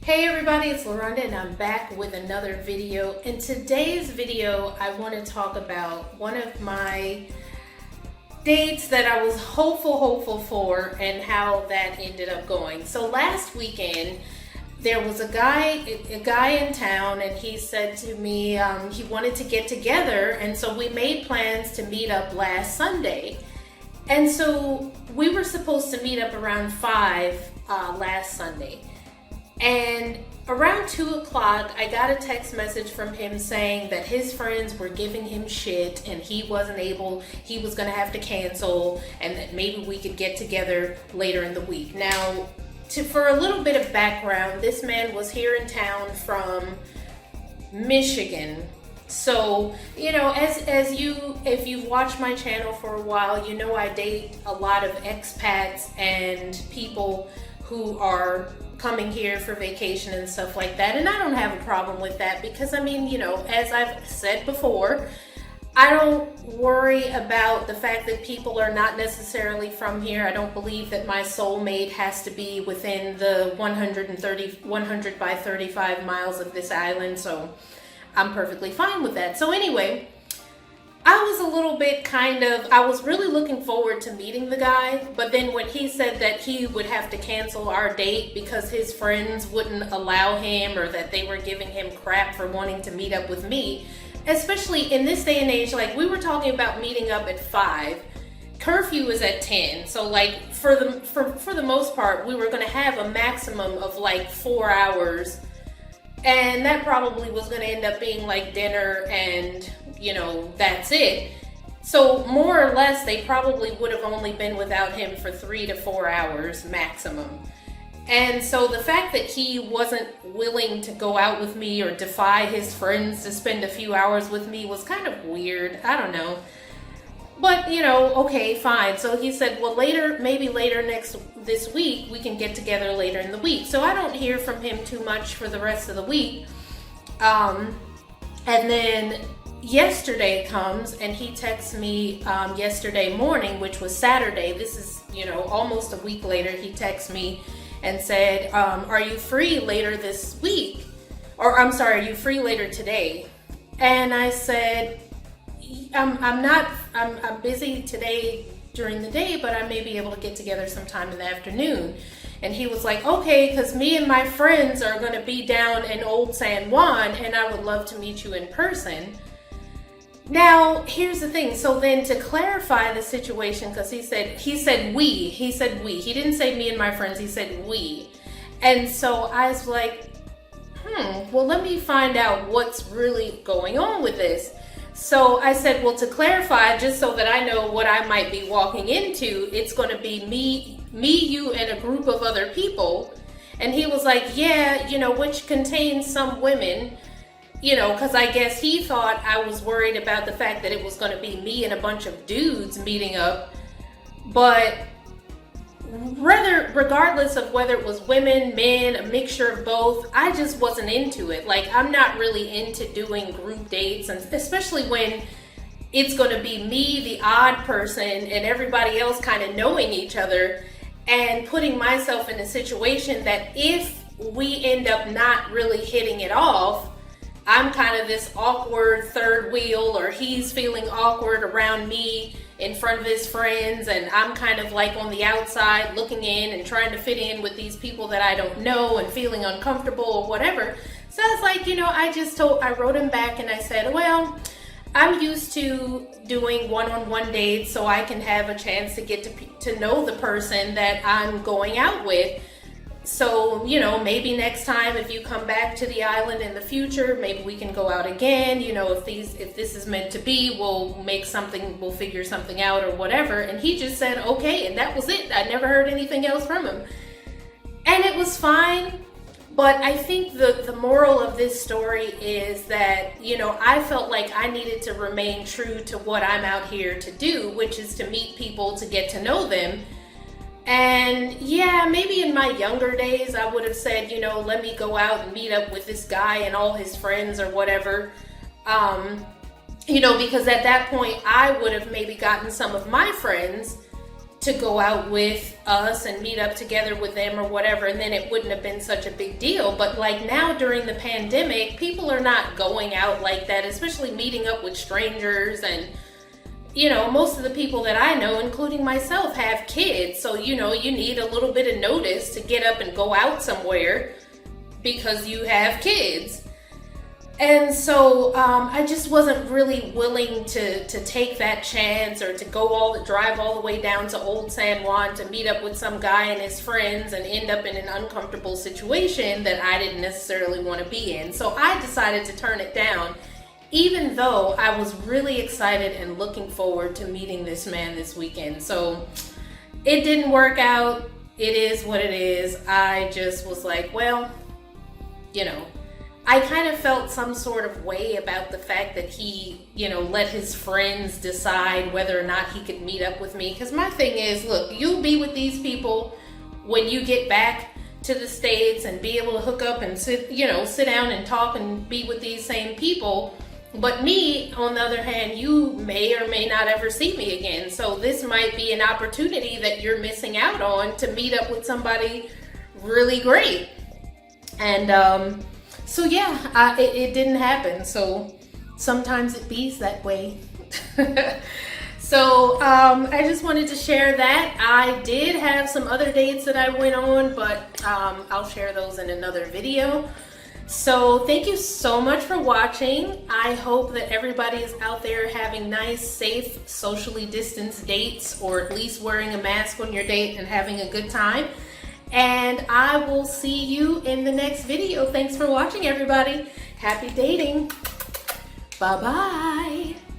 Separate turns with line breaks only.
Hey everybody, it's LaRonda and I'm back with another video. In today's video, I want to talk about one of my dates that I was hopeful for and how that ended up going. So last weekend, there was a guy in town, and he said to me he wanted to get together, and so we made plans to meet up last Sunday. And so we were supposed to meet up around 5 last Sunday. And around 2 o'clock, I got a text message from him saying that his friends were giving him shit and he was going to have to cancel, and that maybe we could get together later in the week. Now, for a little bit of background, this man was here in town from Michigan. So, if you've watched my channel for a while, you know I date a lot of expats and people who are coming here for vacation and stuff like that. And I don't have a problem with that because, as I've said before, I don't worry about the fact that people are not necessarily from here. I don't believe that my soulmate has to be within the 100 by 35 miles of this island. So I'm perfectly fine with that. So anyway, I was a little bit I was really looking forward to meeting the guy, but then when he said that he would have to cancel our date because his friends wouldn't allow him, or that they were giving him crap for wanting to meet up with me, especially in this day and age, like we were talking about meeting up at 5, curfew is at 10, so like for the most part, we were going to have a maximum of like 4 hours. And that probably was going to end up being like dinner and, that's it. So more or less, they probably would have only been without him for 3 to 4 hours maximum. And so the fact that he wasn't willing to go out with me or defy his friends to spend a few hours with me was kind of weird. I don't know. But, okay, fine. So he said, well, maybe later this week, we can get together later in the week. So I don't hear from him too much for the rest of the week. And then yesterday comes, and he texts me yesterday morning, which was Saturday. This is, almost a week later. He texts me and said, are you free later this week? Or I'm sorry, are you free later today? And I said, I'm busy today during the day, but I may be able to get together sometime in the afternoon. And he was like, okay, because me and my friends are going to be down in Old San Juan, and I would love to meet you in person. Now, here's the thing. So then, to clarify the situation, because he said we. He didn't say me and my friends. He said we. And so I was like, well, let me find out what's really going on with this. So I said, well, to clarify, just so that I know what I might be walking into, it's going to be me, you, and a group of other people. And he was like, yeah, which contains some women, because I guess he thought I was worried about the fact that it was going to be me and a bunch of dudes meeting up. But regardless of whether it was women, men, a mixture of both, I just wasn't into it. Like, I'm not really into doing group dates, and especially when it's going to be me, the odd person, and everybody else kind of knowing each other, and putting myself in a situation that if we end up not really hitting it off, I'm kind of this awkward third wheel, or he's feeling awkward around me in front of his friends, and I'm kind of like on the outside looking in and trying to fit in with these people that I don't know and feeling uncomfortable or whatever. So I was like, I wrote him back and I said, well, I'm used to doing one-on-one dates so I can have a chance to get to know the person that I'm going out with. So, maybe next time if you come back to the island in the future, maybe we can go out again. If this is meant to be, we'll figure something out or whatever. And he just said, okay. And that was it. I never heard anything else from him. And it was fine. But I think the moral of this story is that, I felt like I needed to remain true to what I'm out here to do, which is to meet people, to get to know them. And yeah, maybe in my younger days, I would have said, let me go out and meet up with this guy and all his friends or whatever. Because at that point, I would have maybe gotten some of my friends to go out with us and meet up together with them or whatever, and then it wouldn't have been such a big deal. But like now during the pandemic, people are not going out like that, especially meeting up with strangers. And you know, most of the people that I know, including myself, have kids, so you know, you need a little bit of notice to get up and go out somewhere because you have kids. And so I just wasn't really willing to take that chance, or to drive all the way down to Old San Juan to meet up with some guy and his friends and end up in an uncomfortable situation that I didn't necessarily want to be in. So I decided to turn it down, even though I was really excited and looking forward to meeting this man this weekend. So it didn't work out. It is what it is. I just was like, well, you know, I kind of felt some sort of way about the fact that he, you know, let his friends decide whether or not he could meet up with me. Because my thing is, look, you'll be with these people when you get back to the States and be able to hook up and sit down and talk and be with these same people. But me, on the other hand, you may or may not ever see me again. So this might be an opportunity that you're missing out on to meet up with somebody really great. And so yeah, it didn't happen. So sometimes it bees that way. So I just wanted to share that. I did have some other dates that I went on, but I'll share those in another video. So thank you so much for watching. I hope that everybody is out there having nice, safe, socially distanced dates, or at least wearing a mask on your date and having a good time. And I will see you in the next video. Thanks for watching, everybody. Happy dating. Bye-bye.